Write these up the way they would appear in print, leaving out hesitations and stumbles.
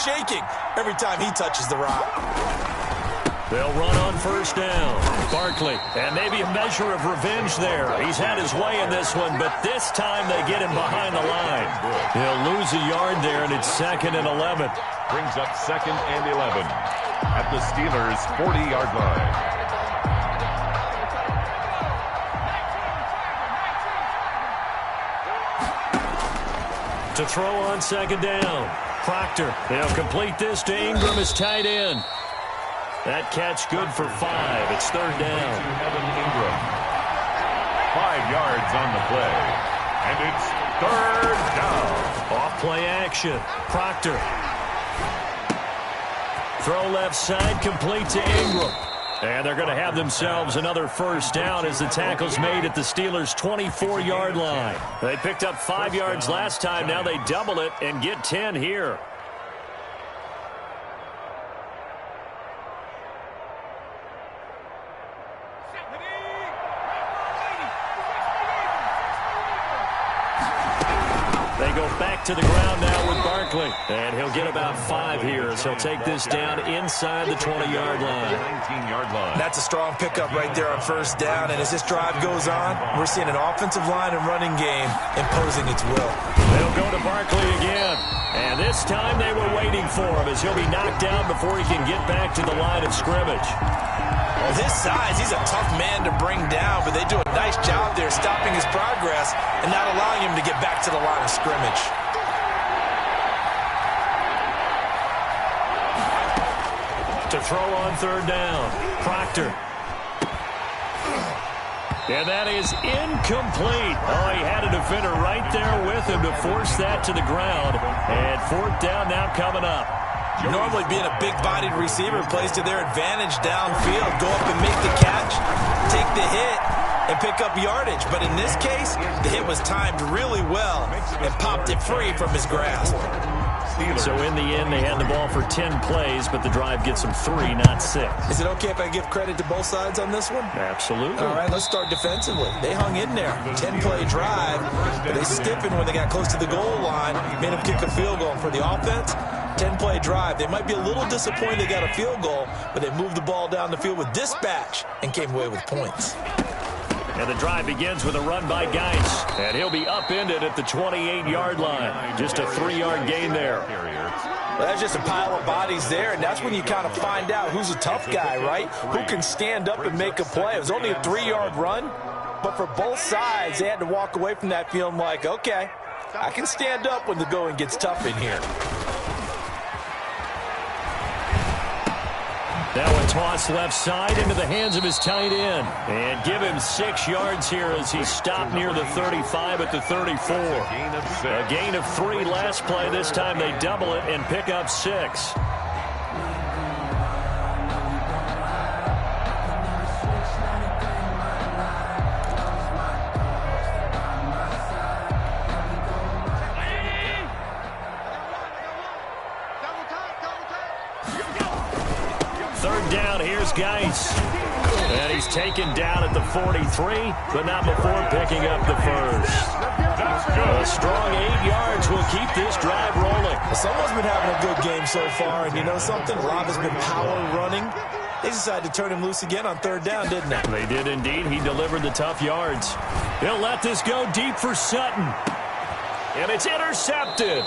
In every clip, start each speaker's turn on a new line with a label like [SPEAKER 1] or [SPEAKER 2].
[SPEAKER 1] shaking every time he touches the rock.
[SPEAKER 2] They'll run on first down. Barkley, and maybe a measure of revenge there. He's had his way in this one, but this time they get him behind the line. He'll lose a yard there, and it's 2nd and 11.
[SPEAKER 3] Brings up 2nd and 11 at the Steelers' 40-yard line.
[SPEAKER 2] To throw on 2nd down. Proctor, he'll complete this to Ingram as tight end. That catch good for 5. It's 3rd down.
[SPEAKER 3] Evan Ingram. 5 yards on the play. And it's 3rd down.
[SPEAKER 2] Off-play action. Proctor. Throw left side, complete to Ingram. And they're going to have themselves another first down as the tackle's made at the Steelers' 24-yard line. They picked up 5 yards last time. Now they double it and get 10 here. They go back to the ground now with Barkley. And he'll get about 5 here as he'll take this down inside the 20-yard line.
[SPEAKER 3] 19-yard line.
[SPEAKER 1] That's a strong pickup right there on first down. And as this drive goes on, we're seeing an offensive line and running game imposing its will.
[SPEAKER 2] They'll go to Barkley again. And this time they were waiting for him as he'll be knocked down before he can get back to the line of scrimmage.
[SPEAKER 1] With his size, he's a tough man to bring down, but they do a nice job there stopping his progress and not allowing him to get back to the line of scrimmage.
[SPEAKER 2] To throw on 3rd down, Proctor. And that is incomplete. Oh, he had a defender right there with him to force that to the ground. And 4th down now coming up.
[SPEAKER 1] Normally being a big-bodied receiver plays to their advantage downfield. Go up and make the catch, take the hit, and pick up yardage. But in this case, the hit was timed really well and popped it free from his grasp.
[SPEAKER 2] So in the end, they had the ball for 10 plays, but the drive gets them 3, not 6.
[SPEAKER 1] Is it okay if I give credit to both sides on this one?
[SPEAKER 2] Absolutely.
[SPEAKER 1] All right, let's start defensively. They hung in there. 10-play drive, but they stiffened when they got close to the goal line, made them kick a field goal. For the offense, 10-play drive. They might be a little disappointed they got a field goal, but they moved the ball down the field with dispatch and came away with points.
[SPEAKER 2] And the drive begins with a run by Geis. And he'll be upended at the 28-yard line. Just a 3-yard gain there.
[SPEAKER 1] Well, that's just a pile of bodies there, and that's when you kind of find out who's a tough guy, right? Who can stand up and make a play. It was only a 3-yard run, but for both sides, they had to walk away from that feeling like, okay, I can stand up when the going gets tough in here.
[SPEAKER 2] Now a toss left side into the hands of his tight end. And give him 6 yards here as he stopped near the 35 at the 34. A gain of 3 last play. This time they double it and pick up 6. Geis. And he's taken down at the 43, but not before picking up the first. A strong 8 yards will keep this drive rolling.
[SPEAKER 1] Well, someone's been having a good game so far, and you know something? A lot has been power running. They decided to turn him loose again on 3rd down, didn't they?
[SPEAKER 2] They did indeed. He delivered the tough yards. He'll let this go deep for Sutton. And it's intercepted.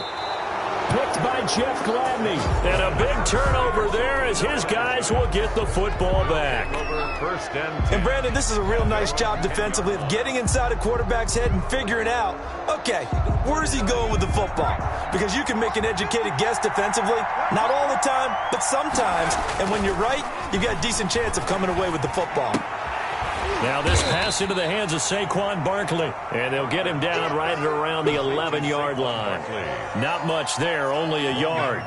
[SPEAKER 2] Picked by Jeff Gladney. And a big turnover there as his guys will get the football back.
[SPEAKER 1] And Brandon, this is a real nice job defensively of getting inside a quarterback's head and figuring out, okay, where's he going with the football? Because you can make an educated guess defensively, not all the time, but sometimes. And when you're right, you've got a decent chance of coming away with the football.
[SPEAKER 2] Now this pass into the hands of Saquon Barkley. And they'll get him down right at around the 11-yard line. Not much there, only a yard.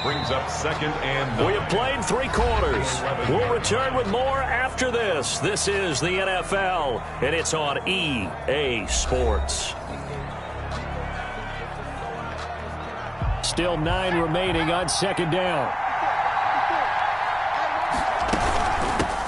[SPEAKER 3] Brings up 2nd and...
[SPEAKER 2] We have played 3 quarters. We'll return with more after this. This is the NFL, and it's on EA Sports. Still 9 remaining on 2nd down.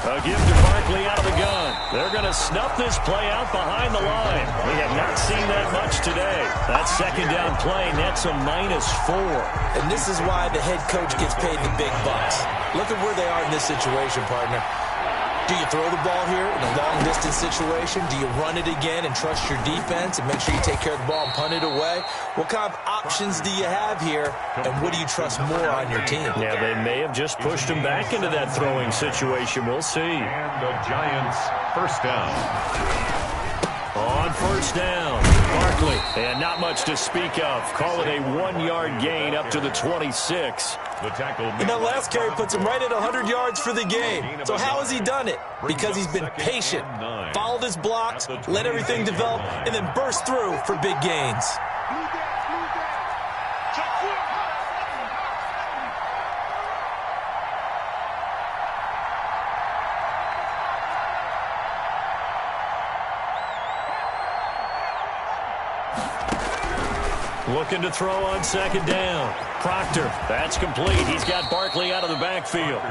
[SPEAKER 2] A give to Barkley out of the gun. They're going to snuff this play out behind the line. We have not seen that much today. That second down play nets a -4.
[SPEAKER 1] And this is why the head coach gets paid the big bucks. Look at where they are in this situation, partner. Do you throw the ball here in a long-distance situation? Do you run it again and trust your defense and make sure you take care of the ball and punt it away? What kind of options do you have here, and what do you trust more on your team?
[SPEAKER 2] Yeah, they may have just pushed him back into that throwing situation. We'll see.
[SPEAKER 3] And the Giants first down.
[SPEAKER 2] On first down, Barkley. And not much to speak of. Call it a 1-yard gain up to the 26.
[SPEAKER 3] The tackle.
[SPEAKER 1] And that last carry puts him right at 100 yards for the game. So how has he done it? Because he's been patient, followed his blocks, let everything develop, and then burst through for big gains.
[SPEAKER 2] Looking to throw on second down. Proctor, that's complete. He's got Barkley out of the backfield.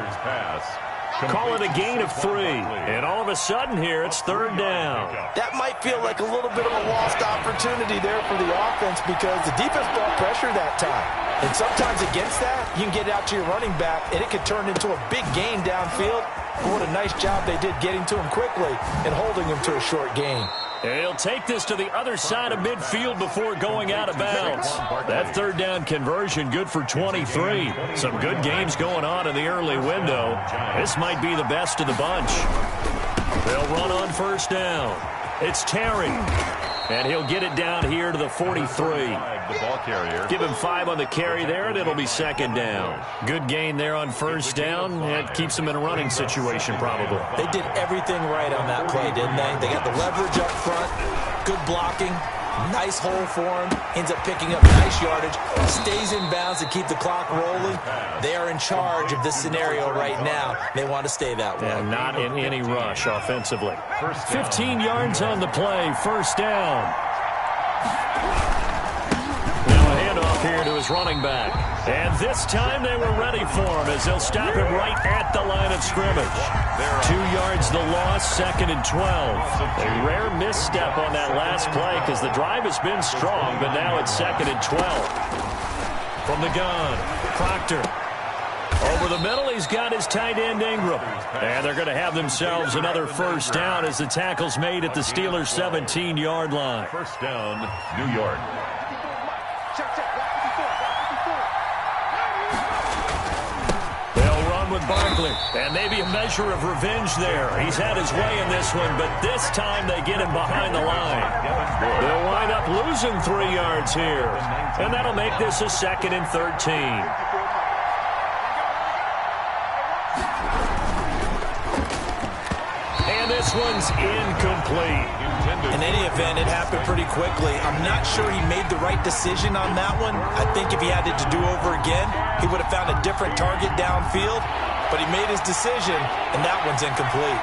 [SPEAKER 2] Call it a gain of 3. And all of a sudden here, it's third down.
[SPEAKER 1] That might feel like a little bit of a lost opportunity there for the offense because the defense brought pressure that time. And sometimes against that, you can get out to your running back, and it could turn into a big gain downfield. But what a nice job they did getting to him quickly and holding him to a short gain.
[SPEAKER 2] And he'll take this to the other side of midfield before going out of bounds. That third down conversion good for 23. Some good games going on in the early window. This might be the best of the bunch. They'll run on first down. It's Terry. And he'll get it down here to the 43.
[SPEAKER 3] The ball carrier.
[SPEAKER 2] Give him 5 on the carry there, and it'll be second down. Good gain there on first down. It keeps him in a running situation, probably.
[SPEAKER 1] They did everything right on that play, didn't they? They got the leverage up front, good blocking, nice hole for him, ends up picking up nice yardage, stays in bounds to keep the clock rolling. They are in charge of this scenario right now. They want to stay that way.
[SPEAKER 2] Yeah, not in any rush offensively. 15 yards on the play, first down. Here to his running back. And this time they were ready for him as they'll stop him right at the line of scrimmage. 2 yards the loss, second and 12. A rare misstep on that last play because the drive has been strong, but now it's second and 12. From the gun, Proctor. Over the middle, he's got his tight end Ingram. And they're going to have themselves another first down as the tackle's made at the Steelers' 17-yard line.
[SPEAKER 3] First down, New York.
[SPEAKER 2] With Barkley, and maybe a measure of revenge there. He's had his way in this one, but this time they get him behind the line. They'll wind up losing 3 yards here, and that'll make this a second and 13. And this one's incomplete.
[SPEAKER 1] In any event, it happened pretty quickly. I'm not sure he made the right decision on that one. I think if he had it to do over again, he would have found a different target downfield. But he made his decision, and that one's incomplete.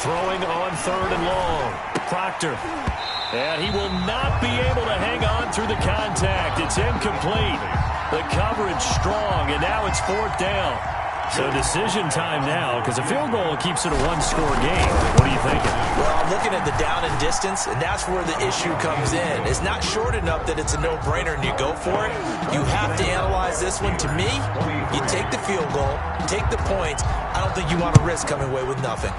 [SPEAKER 2] Throwing on third and long. Proctor. And he will not be able to hang on through the contact. It's incomplete. The coverage strong, and now it's fourth down. So decision time now, because a field goal keeps it a one-score game. What are you thinking?
[SPEAKER 1] Well, I'm looking at the down and distance, and that's where the issue comes in. It's not short enough that it's a no-brainer and you go for it. You have to analyze this one. To me, you take the field goal, take the points. I don't think you want to risk coming away with nothing.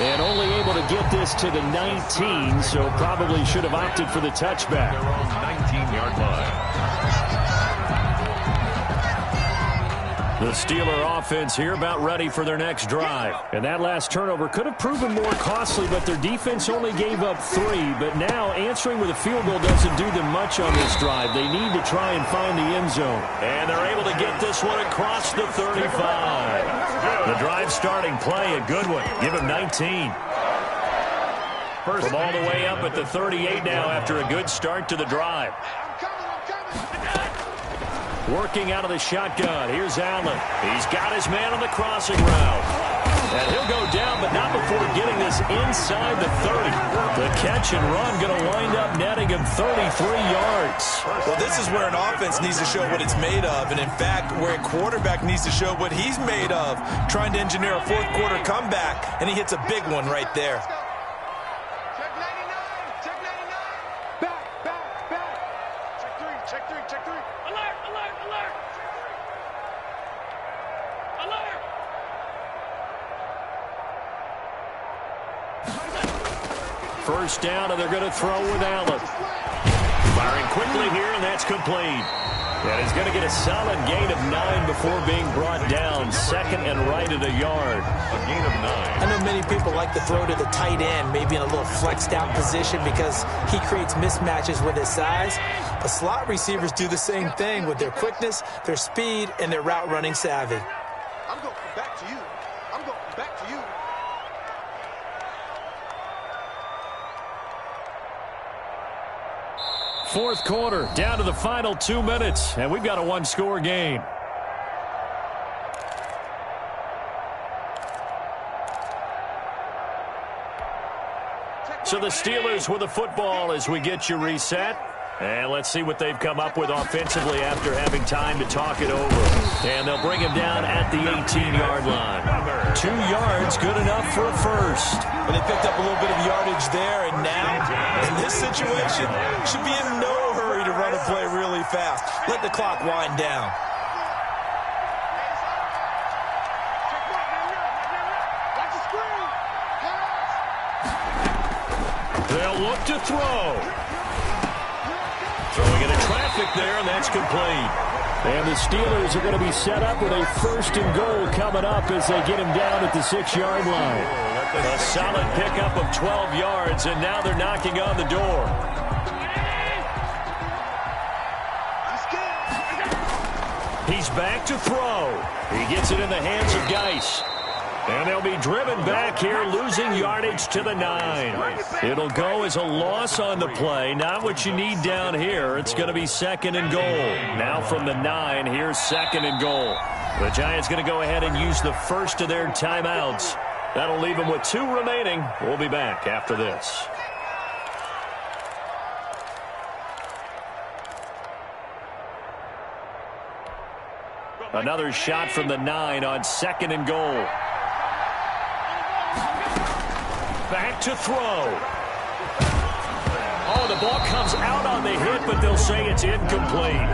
[SPEAKER 2] And only able to get this to the 19, so probably should have opted for the touchback.
[SPEAKER 3] Their own 19-yard line.
[SPEAKER 2] The Steeler offense here about ready for their next drive. And that last turnover could have proven more costly, but their defense only gave up 3. But now answering with a field goal doesn't do them much on this drive. They need to try and find the end zone. And they're able to get this one across the 35. The drive starting play, a good one. Give him 19. From all the way up at the 38 now after a good start to the drive. Working out of the shotgun. Here's Allen. He's got his man on the crossing route. And he'll go down, but not before getting this inside the 30. The catch and run going to wind up netting him 33 yards.
[SPEAKER 1] Well, this is where an offense needs to show what it's made of, and in fact, where a quarterback needs to show what he's made of, trying to engineer a fourth quarter comeback, and he hits a big one right there.
[SPEAKER 4] Check 99, check 99. Back. Check three. Alert.
[SPEAKER 2] First down, and they're going to throw with Allen. Firing quickly here, and that's complete. And he's going to get a solid gain of 9 before being brought down. Second and right at a yard.
[SPEAKER 3] A gain of 9.
[SPEAKER 1] I know many people like to throw to the tight end, maybe in a little flexed out position because he creates mismatches with his size. But slot receivers do the same thing with their quickness, their speed, and their route running savvy.
[SPEAKER 4] I'm going back to you.
[SPEAKER 2] Fourth quarter, down to the final 2 minutes, and we've got a one-score game. So the Steelers with the football as we get you reset. And let's see what they've come up with offensively after having time to talk it over. And they'll bring him down at the 18-yard line. 2 yards, good enough for a first.
[SPEAKER 1] Well, they picked up a little bit of yardage there, and now, in this situation, should be in no hurry to run a play really fast. Let the clock wind down.
[SPEAKER 2] They'll look to throw. Throwing into traffic there, and that's complete. And the Steelers are going to be set up with a first and goal coming up as they get him down at the 6-yard line. A solid pickup of 12 yards, and now they're knocking on the door. He's back to throw. He gets it in the hands of Geis. And they'll be driven back here, losing yardage to the 9. It'll go as a loss on the play. Not what you need down here. It's going to be second and goal. Now from the 9, here's second and goal. The Giants going to go ahead and use the first of their timeouts. That'll leave them with 2 remaining. We'll be back after this. Another shot from the 9 on second and goal. Back to throw. Oh, the ball comes out on the hit, but they'll say it's incomplete.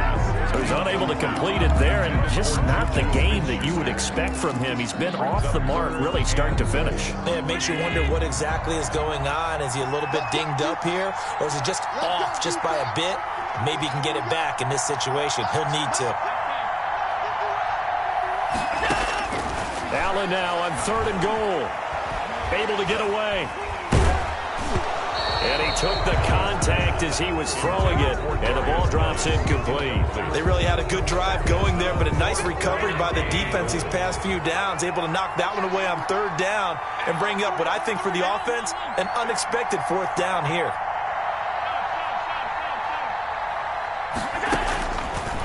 [SPEAKER 2] So he's unable to complete it there, and just not the game that you would expect from him. He's been off the mark, really start to finish.
[SPEAKER 1] Yeah, it makes you wonder what exactly is going on. Is he a little bit dinged up here, or is he just off just by a bit? Maybe he can get it back in this situation. He'll need to.
[SPEAKER 2] Allen now on third and goal. Able to get away. And he took the contact as he was throwing it, and the ball drops incomplete.
[SPEAKER 1] They really had a good drive going there, but a nice recovery by the defense these past few downs, able to knock that one away on third down and bring up what I think for the offense, an unexpected fourth down here.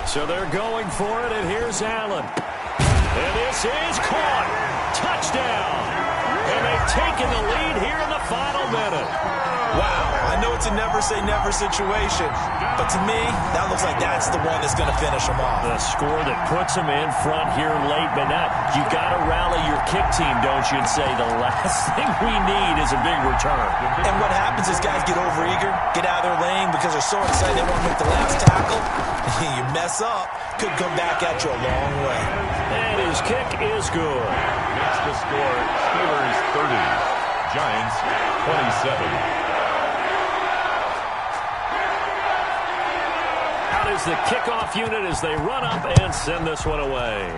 [SPEAKER 2] So they're going for it, and here's Allen. And this is caught. Touchdown. And they've taken the lead here in the final minute.
[SPEAKER 1] Wow, I know it's a never-say-never situation, but to me, that looks like that's the one that's going to finish them off.
[SPEAKER 2] The score that puts them in front here late, but not. You got to rally your kick team, don't you, and say the last thing we need is a big return.
[SPEAKER 1] And what happens is guys get overeager, get out of their lane because they're so excited they want to make the last tackle. You mess up, could come back at you a long way.
[SPEAKER 2] And his kick is good.
[SPEAKER 3] Makes the score Steelers 30, Giants 27.
[SPEAKER 2] Out is the kickoff unit as they run up and send this one away.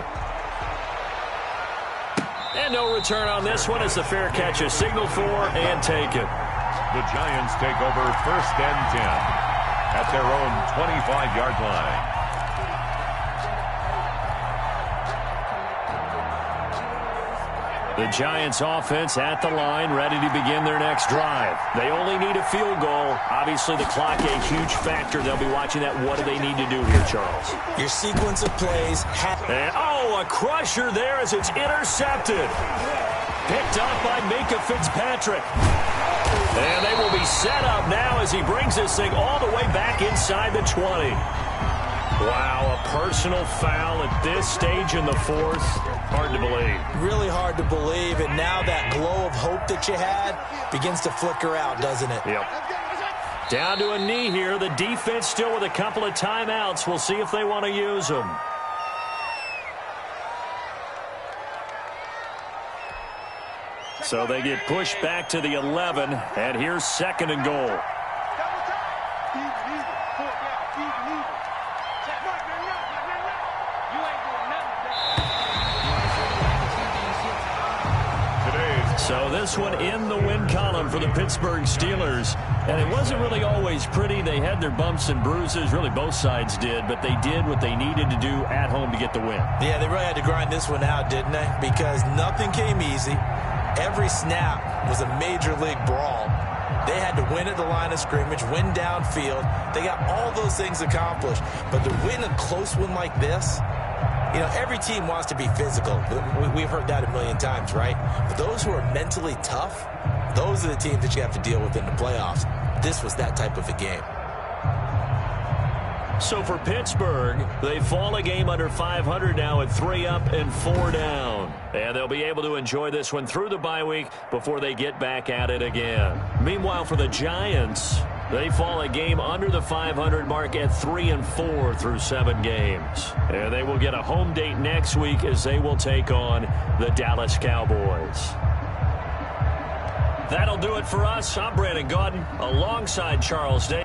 [SPEAKER 2] And no return on this one as the fair catch is signaled for and taken.
[SPEAKER 3] The Giants take over first and 10 at their own 25-yard line.
[SPEAKER 2] The Giants offense at the line, ready to begin their next drive. They only need a field goal. Obviously, the clock a huge factor. They'll be watching that. What do they need to do here, Charles?
[SPEAKER 1] Your sequence of plays.
[SPEAKER 2] And, oh, a crusher there as it's intercepted. Picked up by Minka Fitzpatrick. And they will be set up now as he brings this thing all the way back inside the 20. Wow, a personal foul at this stage in the fourth. Hard to believe.
[SPEAKER 1] Really hard to believe, and now that glow of hope that you had begins to flicker out, doesn't it?
[SPEAKER 2] Yep. Down to a knee here. The defense still with a couple of timeouts. We'll see if they want to use them. So they get pushed back to the 11, and here's 2nd and goal. So this one in the win column for the Pittsburgh Steelers. And it wasn't really always pretty. They had their bumps and bruises. Really, both sides did. But they did what they needed to do at home to get the win.
[SPEAKER 1] Yeah, they really had to grind this one out, didn't they? Because nothing came easy. Every snap was a major league brawl. They had to win at the line of scrimmage, win downfield. They got all those things accomplished. But to win a close one like this, you know, every team wants to be physical. We've heard that a million times, right? But those who are mentally tough, those are the teams that you have to deal with in the playoffs. This was that type of a game.
[SPEAKER 2] So for Pittsburgh, they fall a game under 500 now at 3 up and 4 down. And they'll be able to enjoy this one through the bye week before they get back at it again. Meanwhile, for the Giants, they fall a game under the 500 mark at 3 and 4 through 7 games. And they will get a home date next week as they will take on the Dallas Cowboys. That'll do it for us. I'm Brandon Gaudin alongside Charles Day.